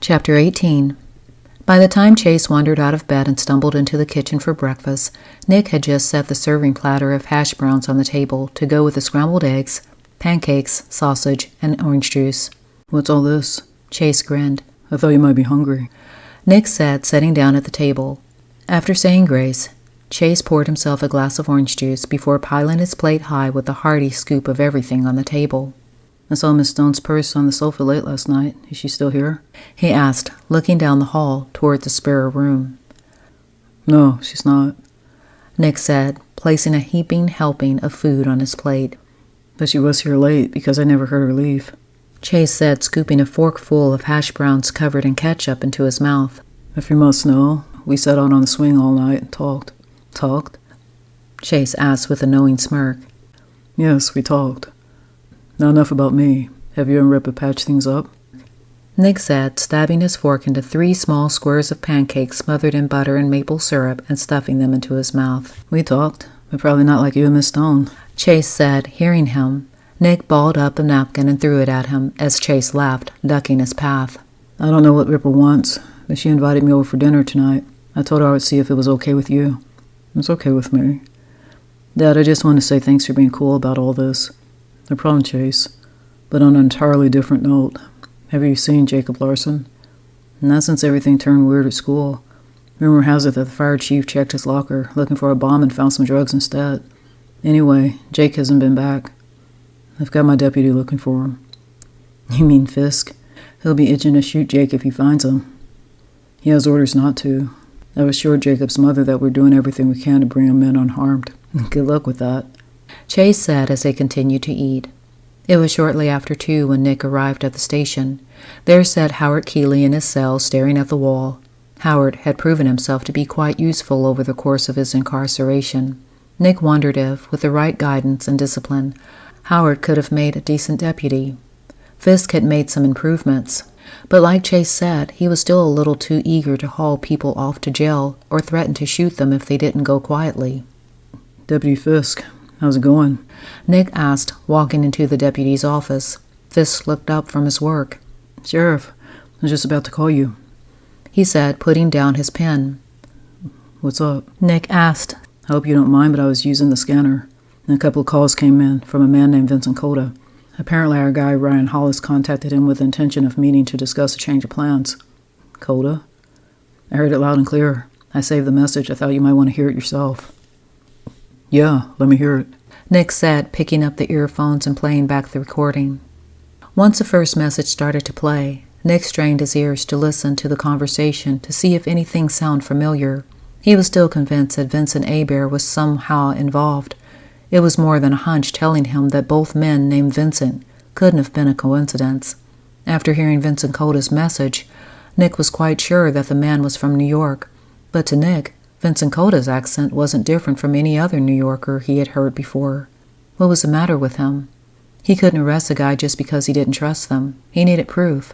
Chapter 18. By the time Chase wandered out of bed and stumbled into the kitchen for breakfast, Nick had just set the serving platter of hash browns on the table to go with the scrambled eggs, pancakes, sausage, and orange juice. "What's all this?" Chase grinned. "I thought you might be hungry." Nick said, sitting down at the table. After saying grace, Chase poured himself a glass of orange juice before piling his plate high with a hearty scoop of everything on the table. "I saw Miss Stone's purse on the sofa late last night. Is she still here?" he asked, looking down the hall toward the spare room. "No, she's not," Nick said, placing a heaping helping of food on his plate. "But she was here late because I never heard her leave." Chase said, scooping a forkful of hash browns covered in ketchup into his mouth. "If you must know, we sat out on the swing all night and talked." "Talked?" Chase asked with a knowing smirk. "Yes, we talked. Now enough about me. Have you and Rippa patched things up?" Nick said, stabbing his fork into 3 small squares of pancakes smothered in butter and maple syrup and stuffing them into his mouth. "We talked, but probably not like you and Miss Stone," Chase said, hearing him. Nick balled up a napkin and threw it at him as Chase laughed, ducking his path. "I don't know what Rippa wants, but she invited me over for dinner tonight. I told her I would see if it was okay with you." "It's okay with me." "Dad, I just want to say thanks for being cool about all this." "No problem, Chase. But on an entirely different note, have you seen Jacob Larson?" "Not since everything turned weird at school. Rumor has it that the fire chief checked his locker, looking for a bomb and found some drugs instead. Anyway, Jake hasn't been back. I've got my deputy looking for him." "You mean Fisk? He'll be itching to shoot Jake if he finds him." "He has orders not to. I've assured Jacob's mother that we're doing everything we can to bring him in unharmed. Good luck with that," Chase said as they continued to eat. It was shortly after 2 when Nick arrived at the station. There sat Howard Keeley in his cell staring at the wall. Howard had proven himself to be quite useful over the course of his incarceration. Nick wondered if, with the right guidance and discipline, Howard could have made a decent deputy. Fisk had made some improvements, but like Chase said, he was still a little too eager to haul people off to jail or threaten to shoot them if they didn't go quietly. "Deputy Fisk, how's it going?" Nick asked, walking into the deputy's office. Fisk looked up from his work. "Sheriff, I was just about to call you," he said, putting down his pen. "What's up?" Nick asked. "I hope you don't mind, but I was using the scanner, and a couple of calls came in from a man named Vincent Coda. Apparently our guy Ryan Hollis contacted him with the intention of meeting to discuss a change of plans." "Coda?" "I heard it loud and clear. I saved the message. I thought you might want to hear it yourself." "Yeah, let me hear it," Nick said, picking up the earphones and playing back the recording. Once the first message started to play, Nick strained his ears to listen to the conversation to see if anything sounded familiar. He was still convinced that Vincent Hebert was somehow involved. It was more than a hunch telling him that both men named Vincent couldn't have been a coincidence. After hearing Vincent Coda's message, Nick was quite sure that the man was from New York. But to Nick, Vincent Coda's accent wasn't different from any other New Yorker he had heard before. What was the matter with him? He couldn't arrest a guy just because he didn't trust them. He needed proof.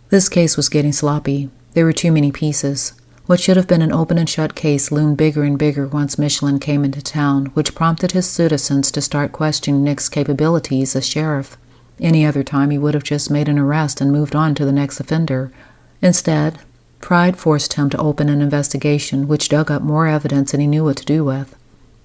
This case was getting sloppy. There were too many pieces. What should have been an open and shut case loomed bigger and bigger once Michelin came into town, which prompted his citizens to start questioning Nick's capabilities as sheriff. Any other time he would have just made an arrest and moved on to the next offender. Instead, pride forced him to open an investigation which dug up more evidence than he knew what to do with.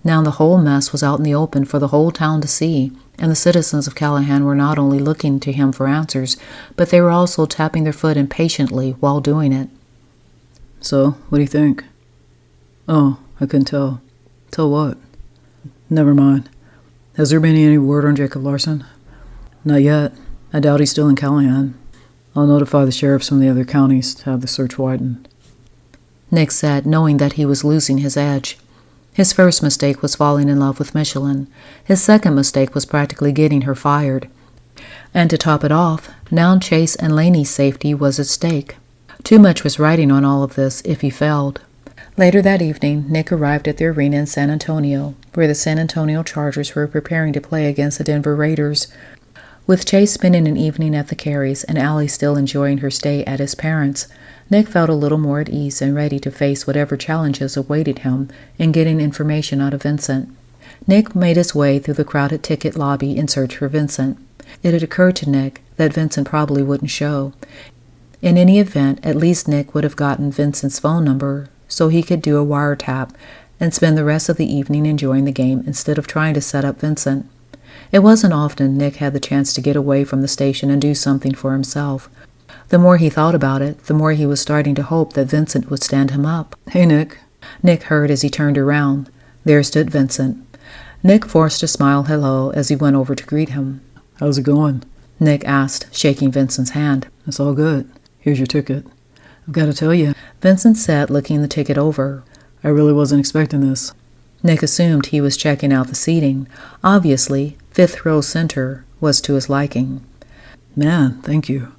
Now the whole mess was out in the open for the whole town to see, and the citizens of Callahan were not only looking to him for answers, but they were also tapping their foot impatiently while doing it. "So, what do you think?" "Oh, I couldn't tell." "Tell what?" "Never mind. Has there been any word on Jacob Larson?" "Not yet. I doubt he's still in Callahan. I'll notify the sheriffs from the other counties to have the search widened," Nick said, knowing that he was losing his edge. His first mistake was falling in love with Michelin. His second mistake was practically getting her fired. And to top it off, now Chase and Lanie's safety was at stake. Too much was riding on all of this if he failed. Later that evening, Nick arrived at the arena in San Antonio, where the San Antonio Chargers were preparing to play against the Denver Raiders. With Chase spending an evening at the Careys and Allie still enjoying her stay at his parents', Nick felt a little more at ease and ready to face whatever challenges awaited him in getting information out of Vincent. Nick made his way through the crowded ticket lobby in search for Vincent. It had occurred to Nick that Vincent probably wouldn't show. In any event, at least Nick would have gotten Vincent's phone number so he could do a wiretap and spend the rest of the evening enjoying the game instead of trying to set up Vincent. It wasn't often Nick had the chance to get away from the station and do something for himself. The more he thought about it, the more he was starting to hope that Vincent would stand him up. Hey, Nick. Nick heard as he turned around. There stood Vincent. Nick forced a smile hello as he went over to greet him. How's it going? Nick asked, shaking Vincent's hand. It's all good. Here's your ticket. I've got to tell you, Vincent said, looking the ticket over. I really wasn't expecting this. Nick assumed he was checking out the seating. Obviously, fifth row center was to his liking. Man, thank you.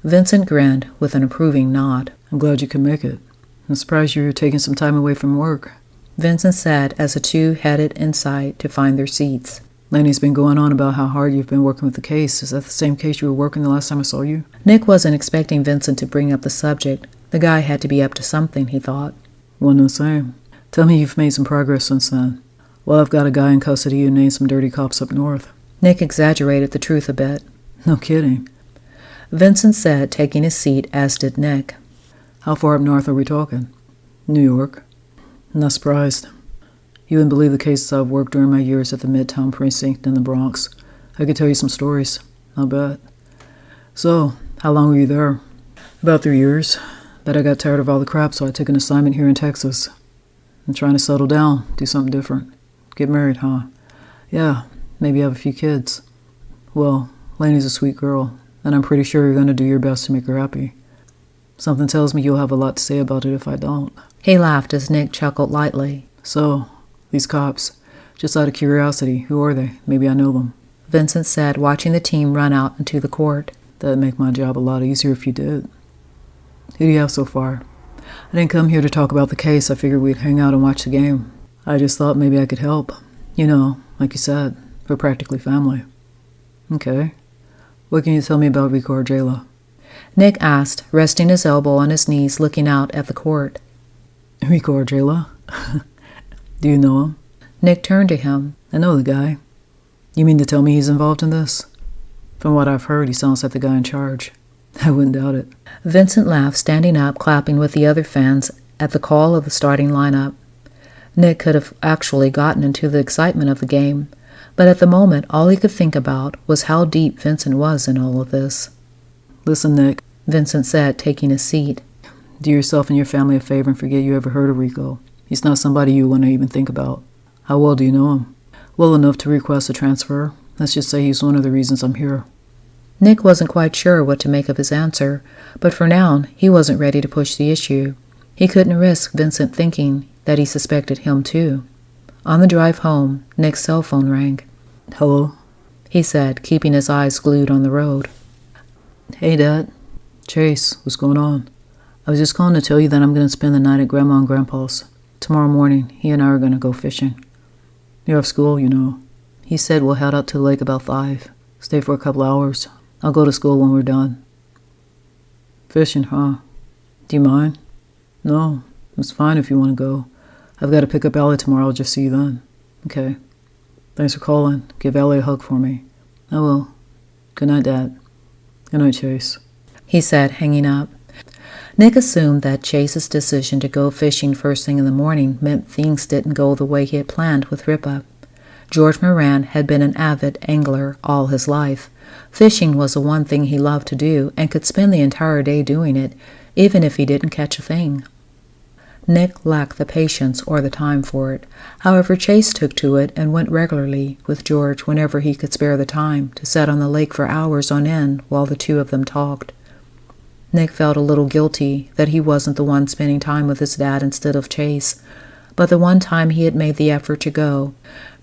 Vincent grinned with an approving nod. I'm glad you could make it. I'm surprised you're taking some time away from work. Vincent said as the two headed inside to find their seats. Lanie's been going on about how hard you've been working with the case. Is that the same case you were working the last time I saw you? Nick wasn't expecting Vincent to bring up the subject. The guy had to be up to something, he thought. One and the same. Tell me you've made some progress since then. Well, I've got a guy in custody who named some dirty cops up north. Nick exaggerated the truth a bit. No kidding. Vincent said, taking his seat, as did Nick. How far up north are we talking? New York. I'm not surprised. You wouldn't believe the cases I've worked during my years at the Midtown Precinct in the Bronx. I could tell you some stories. I'll bet. So, how long were you there? About 3 years. But I got tired of all the crap, so I took an assignment here in Texas. I'm trying to settle down, do something different. Get married, huh? Yeah, maybe have a few kids. Well, Lanie's a sweet girl, and I'm pretty sure you're going to do your best to make her happy. Something tells me you'll have a lot to say about it if I don't. He laughed as Nick chuckled lightly. So, these cops, just out of curiosity, who are they? Maybe I know them. Vincent said, watching the team run out into the court. That'd make my job a lot easier if you did. Who do you have so far? I didn't come here to talk about the case. I figured we'd hang out and watch the game. I just thought maybe I could help. You know, like you said, we're practically family. Okay. What can you tell me about Rico or Jayla? Nick asked, resting his elbow on his knees, looking out at the court. Rico or Jayla? Do you know him? Nick turned to him. I know the guy. You mean to tell me he's involved in this? From what I've heard, he sounds like the guy in charge. I wouldn't doubt it. Vincent laughed, standing up, clapping with the other fans at the call of the starting lineup. Nick could have actually gotten into the excitement of the game, but at the moment all he could think about was how deep Vincent was in all of this. Listen, Nick, Vincent said, taking his seat. Do yourself and your family a favor and forget you ever heard of Rico. He's not somebody you want to even think about. How well do you know him? Well enough to request a transfer. Let's just say he's one of the reasons I'm here. Nick wasn't quite sure what to make of his answer, but for now he wasn't ready to push the issue. He couldn't risk Vincent thinking that he suspected him too. On the drive home, Nick's cell phone rang. Hello? He said, keeping his eyes glued on the road. Hey, Dad. Chase, what's going on? I was just calling to tell you that I'm going to spend the night at Grandma and Grandpa's. Tomorrow morning, he and I are going to go fishing. You're off school, you know. He said we'll head out to the lake about 5. Stay for a couple hours. I'll go to school when we're done. Fishing, huh? Do you mind? No, it's fine if you want to go. I've got to pick up Allie tomorrow. I'll just see you then. Okay. Thanks for calling. Give Allie a hug for me. I will. Good night, Dad. Good night, Chase. He said, hanging up. Nick assumed that Chase's decision to go fishing first thing in the morning meant things didn't go the way he had planned with Ripa. George Moran had been an avid angler all his life. Fishing was the one thing he loved to do and could spend the entire day doing it, even if he didn't catch a thing. Nick lacked the patience or the time for it. However, Chase took to it and went regularly with George whenever he could spare the time to sit on the lake for hours on end while the two of them talked. Nick felt a little guilty that he wasn't the one spending time with his dad instead of Chase, but the one time he had made the effort to go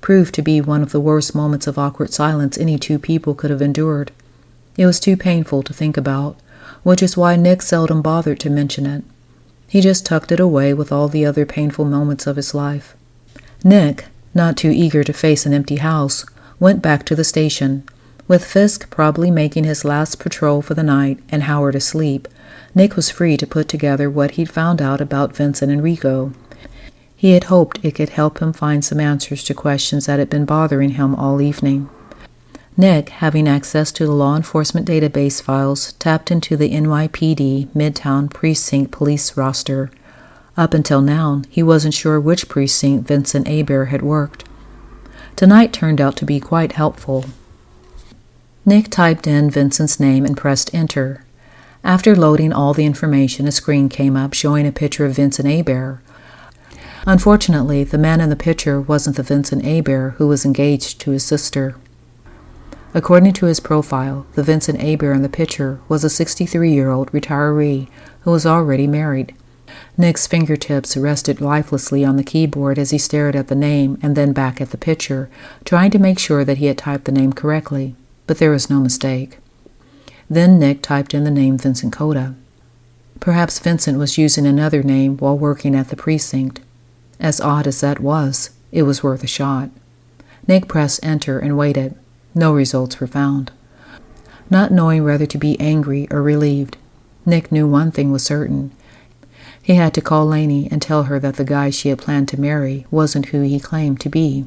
proved to be one of the worst moments of awkward silence any two people could have endured. It was too painful to think about, which is why Nick seldom bothered to mention it. He just tucked it away with all the other painful moments of his life. Nick, not too eager to face an empty house, went back to the station. With Fisk probably making his last patrol for the night and Howard asleep, Nick was free to put together what he'd found out about Vincent and Rico. He had hoped it could help him find some answers to questions that had been bothering him all evening. Nick, having access to the law enforcement database files, tapped into the NYPD Midtown Precinct police roster. Up until now, he wasn't sure which precinct Vincent Hebert had worked. Tonight turned out to be quite helpful. Nick typed in Vincent's name and pressed enter. After loading all the information, a screen came up showing a picture of Vincent Hebert. Unfortunately, the man in the picture wasn't the Vincent Hebert who was engaged to his sister. According to his profile, the Vincent Hebert in the picture was a 63-year-old retiree who was already married. Nick's fingertips rested lifelessly on the keyboard as he stared at the name and then back at the picture, trying to make sure that he had typed the name correctly, but there was no mistake. Then Nick typed in the name Vincent Coda. Perhaps Vincent was using another name while working at the precinct. As odd as that was, it was worth a shot. Nick pressed enter and waited. No results were found. Not knowing whether to be angry or relieved, Nick knew one thing was certain. He had to call Lanie and tell her that the guy she had planned to marry wasn't who he claimed to be.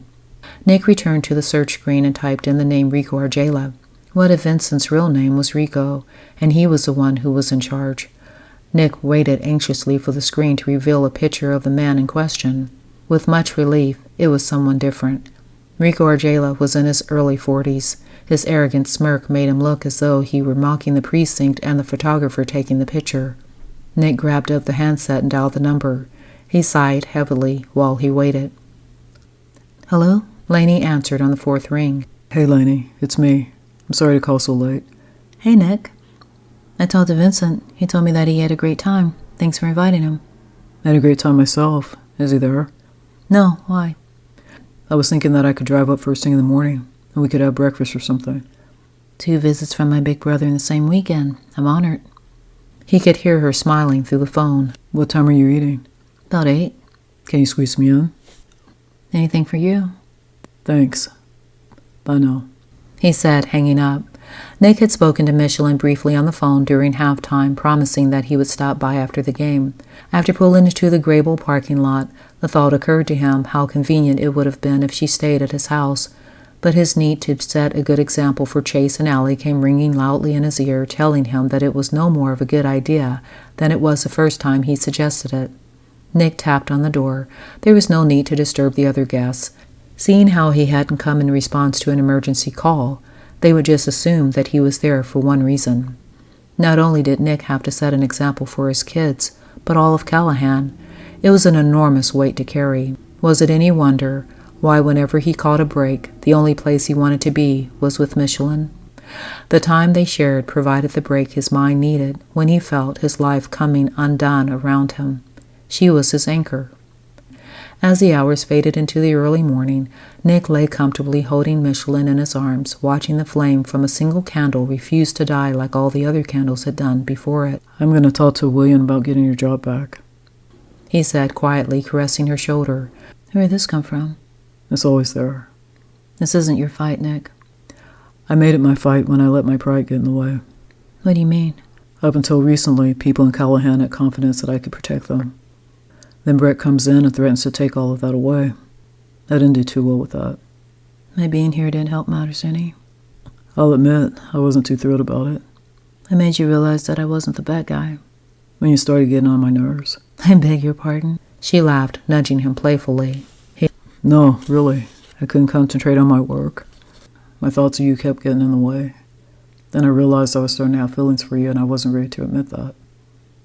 Nick returned to the search screen and typed in the name Rico Argela. What if Vincent's real name was Rico, and he was the one who was in charge? Nick waited anxiously for the screen to reveal a picture of the man in question. With much relief, it was someone different. Rico Argela was in his early 40s. His arrogant smirk made him look as though he were mocking the precinct and the photographer taking the picture. Nick grabbed up the handset and dialed the number. He sighed heavily while he waited. "Hello?" Lanie answered on the fourth ring. Hey, Lanie, it's me. I'm sorry to call so late. "Hey, Nick. I talked to Vincent. He told me that he had a great time. Thanks for inviting him." I had a great time myself. Is he there? "No, why?" I was thinking that I could drive up first thing in the morning, and we could have breakfast or something. 2 visits from my big brother in the same weekend. I'm honored." He could hear her smiling through the phone. What time are you eating? "About 8. Can you squeeze me in? Anything for you?" Thanks. Bye now," he said, hanging up. Nick had spoken to Michelin briefly on the phone during halftime, promising that he would stop by after the game. After pulling into the Grable parking lot, the thought occurred to him how convenient it would have been if she stayed at his house. But his need to set a good example for Chase and Allie came ringing loudly in his ear, telling him that it was no more of a good idea than it was the first time he suggested it. Nick tapped on the door. There was no need to disturb the other guests. Seeing how he hadn't come in response to an emergency call, they would just assume that he was there for one reason. Not only did Nick have to set an example for his kids, but all of Callahan. It was an enormous weight to carry. Was it any wonder why whenever he caught a break, the only place he wanted to be was with Michelin? The time they shared provided the break his mind needed when he felt his life coming undone around him. She was his anchor. As the hours faded into the early morning, Nick lay comfortably holding Michelin in his arms, watching the flame from a single candle refuse to die like all the other candles had done before it. I'm going to talk to William about getting your job back, he said quietly, caressing her shoulder. Where did this come from? It's always there. This isn't your fight, Nick. I made it my fight when I let my pride get in the way. What do you mean? Up until recently, people in Callahan had confidence that I could protect them. Then Brett comes in and threatens to take all of that away. I didn't do too well with that. My being here didn't help matters any. I'll admit, I wasn't too thrilled about it. I made you realize that I wasn't the bad guy. When you started getting on my nerves. I beg your pardon. She laughed, nudging him playfully. No, really. I couldn't concentrate on my work. My thoughts of you kept getting in the way. Then I realized I was starting to have feelings for you, and I wasn't ready to admit that.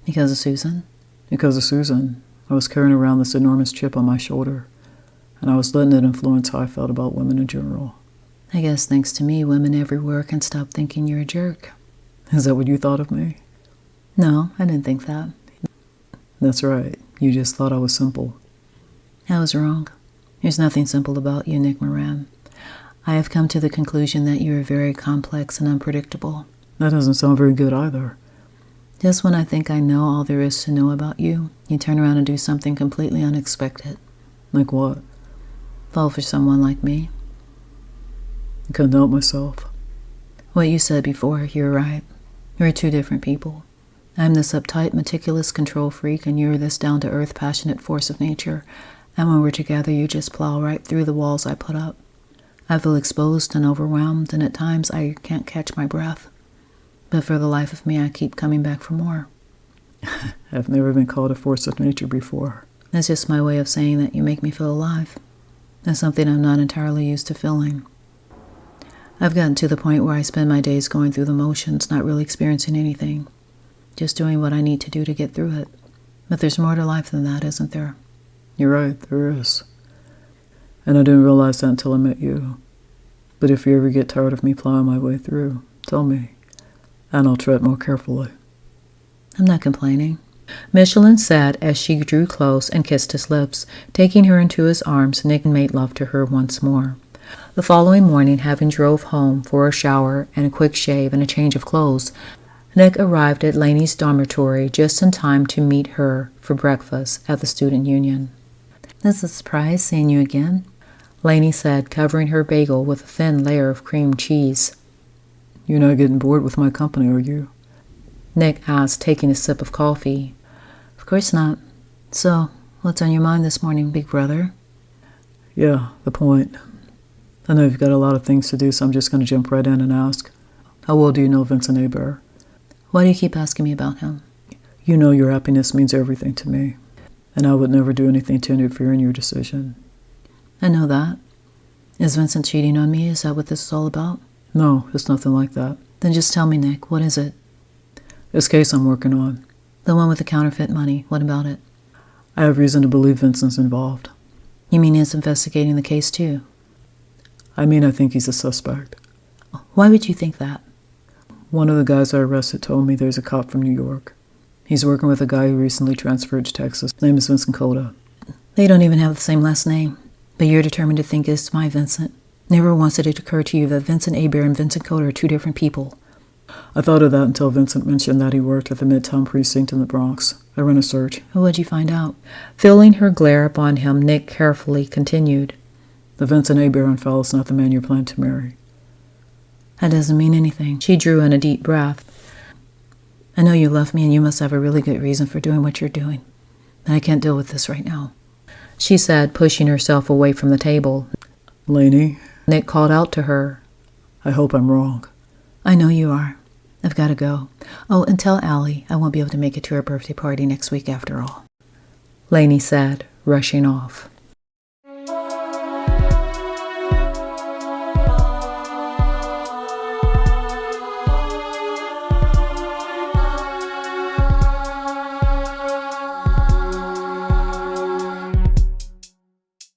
Because of Susan? Because of Susan. I was carrying around this enormous chip on my shoulder, and I was letting it influence how I felt about women in general. I guess thanks to me, women everywhere can stop thinking you're a jerk. Is that what you thought of me? No, I didn't think that. That's right. You just thought I was simple. I was wrong. There's nothing simple about you, Nick Moran. I have come to the conclusion that you are very complex and unpredictable. That doesn't sound very good either. Just when I think I know all there is to know about you, you turn around and do something completely unexpected. Like what? Fall for someone like me. I couldn't help myself. What you said before, you're right. We're two different people. I'm this uptight, meticulous control freak, and you're this down-to-earth, passionate force of nature. And when we're together, you just plow right through the walls I put up. I feel exposed and overwhelmed, and at times I can't catch my breath. But for the life of me, I keep coming back for more. I've never been called a force of nature before. That's just my way of saying that you make me feel alive. That's something I'm not entirely used to feeling. I've gotten to the point where I spend my days going through the motions, not really experiencing anything. Just doing what I need to do to get through it. But there's more to life than that, isn't there? You're right, there is. And I didn't realize that until I met you. But if you ever get tired of me plowing my way through, tell me, and I'll tread more carefully. I'm not complaining. Michelin sat as she drew close and kissed his lips. Taking her into his arms, Nick made love to her once more. The following morning, having drove home for a shower and a quick shave and a change of clothes, Nick arrived at Lanie's dormitory just in time to meet her for breakfast at the student union. "It's a surprise seeing you again," Lanie said, covering her bagel with a thin layer of cream cheese. You're not getting bored with my company, are you? Nick asked, taking a sip of coffee. "Of course not. So, what's on your mind this morning, big brother?" Yeah, the point. I know you've got a lot of things to do, so I'm just going to jump right in and ask. How well do you know Vincent Hebert? Why do you keep asking me about him? You know your happiness means everything to me, and I would never do anything to interfere in your decision. I know that. Is Vincent cheating on me? Is that what this is all about? No, it's nothing like that. Then just tell me, Nick. What is it? This case I'm working on. The one with the counterfeit money. What about it? I have reason to believe Vincent's involved. You mean he's investigating the case too? I mean, I think he's a suspect. Why would you think that? One of the guys I arrested told me there's a cop from New York. He's working with a guy who recently transferred to Texas. His name is Vincent Coda. They don't even have the same last name. But you're determined to think it's my Vincent. Never once did it occur to you that Vincent Hebert and Vincent Coda are two different people. I thought of that until Vincent mentioned that he worked at the Midtown Precinct in the Bronx. I ran a search. What'd you find out? Feeling her glare upon him, Nick carefully continued. The Vincent Hebert fella is not the man you're planning to marry. That doesn't mean anything. She drew in a deep breath. I know you love me and you must have a really good reason for doing what you're doing. But I can't deal with this right now, she said, pushing herself away from the table. Lanie? Nick called out to her. I hope I'm wrong. I know you are. I've got to go. Oh, and tell Allie I won't be able to make it to her birthday party next week after all, Lanie said, rushing off.